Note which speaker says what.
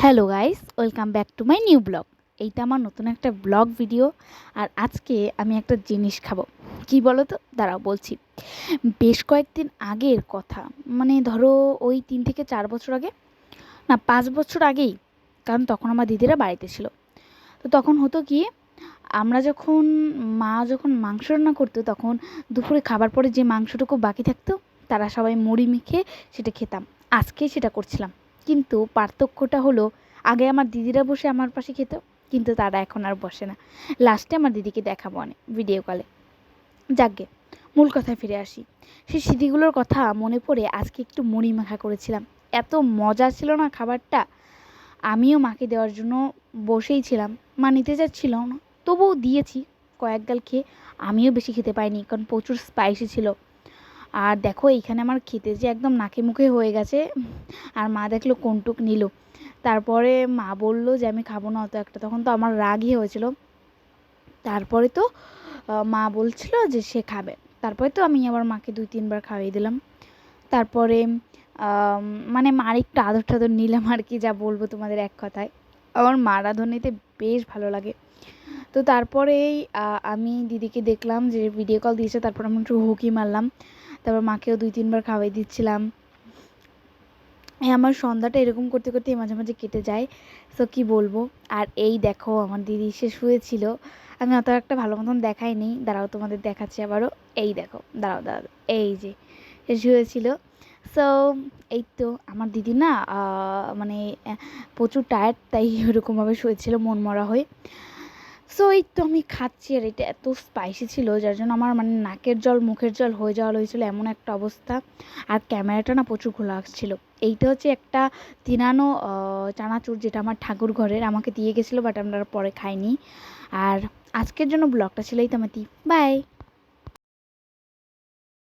Speaker 1: Hello guys, welcome back to my new blog. এইটা আমার নতুন একটা ব্লগ ভিডিও। আর আজকে আমি একটা জিনিস খাবো। কি বলো তো, দাঁড়াও বলছি। বেশ কয়েকদিন আগের কথা, মানে ধরো ওই 3 থেকে 4 বছর আগে, না 5 বছর আগেই। কারণ তখন আমার দিদিরা বাড়িতে ছিল। তো তখন হতো কি, আমরা যখন মা যখন মাংস রান্না করতো, তখন দুপুরে খাবার পরে যে মাংসটুকু বাকি থাকতো, তারা সবাই মুড়ি মেখে সেটা খেতাম। আজকে সেটা করছিলাম। কিন্তু পার্থক্যটা হলো, আগে আমার দিদিরা বসে আমার পাশে খেত, কিন্তু তারা এখন আর বসে না। লাস্টে আমার দিদিকে দেখাবো অনেক ভিডিও কলে। যাকগে, মূল কথায় ফিরে আসি। সেই স্মৃতিগুলোর কথা মনে পড়ে আজকে একটু মুড়ি মাখা করেছিলাম। এত মজা ছিল না খাবারটা। আমিও মাকে দেওয়ার জন্য বসেই ছিলাম। মা নিতে যাচ্ছিল না, তবুও দিয়েছি কয়েক গাল খেয়ে। আমিও বেশি খেতে পাইনি, কারণ প্রচুর স্পাইসি ছিল। আর দেখো, এইখানে আমার খেতে যে একদম নাকে মুখে হয়ে গেছে। আর মা দেখলো কোনটুক নিল। তারপরে মা বললো যে আমি খাবো না অত একটা, তখন তো আমার রাগই হয়েছিল। তারপরে তো মা বলছিল যে সে খাবে। তারপরে তো আমি আবার মাকে 2-3 বার খাইয়ে দিলাম। তারপরে মানে মার একটু আদর টাদর নিলাম আর কি, যা বলবো তোমাদের এক কথায়। আমার মা রাঁধুনিতে বেশ ভালো লাগে। তো তারপরেই আমি দিদিকে দেখলাম যে ভিডিও কল দিয়েছে, তারপর আমি একটু হুকি মারলাম। তারপর মাকেও 2-3 বার খাওয়াই দিচ্ছিলাম। আমার সন্ধ্যাটা এরকম করতে করতেই মাঝে মাঝে কেটে যায়। তো কী বলবো। আর এই দেখো, আমার দিদি সে শুয়েছিল। আমি অত একটা ভালো মতন দেখাইনি, দাঁড়াও তোমাদের দেখাচ্ছি আবারও। এই দেখো, দাঁড়াও দাঁড়াও, এই যে সে শুয়েছিল। সো এই তো আমার দিদি না, মানে প্রচুর টায়ার্ড, তাই ওরকমভাবে শুয়েছিল মন মরা হয়ে। সো এই তো আমি খাচ্ছি, আর এটা এত স্পাইসি ছিল যার জন্য আমার মানে নাকের জল মুখের জল হয়ে যাওয়া হয়েছিল, এমন একটা অবস্থা। আর ক্যামেরাটা না প্রচুর ঘোলা আসছিল। এইটা হচ্ছে একটা তিনানো চানাচুর, যেটা আমার ঠাকুর ঘরের আমাকে দিয়ে গেছিলো, বাট আমরা পরে খাইনি। আর আজকের জন্য ব্লগটা ছিল এই তো, বাই।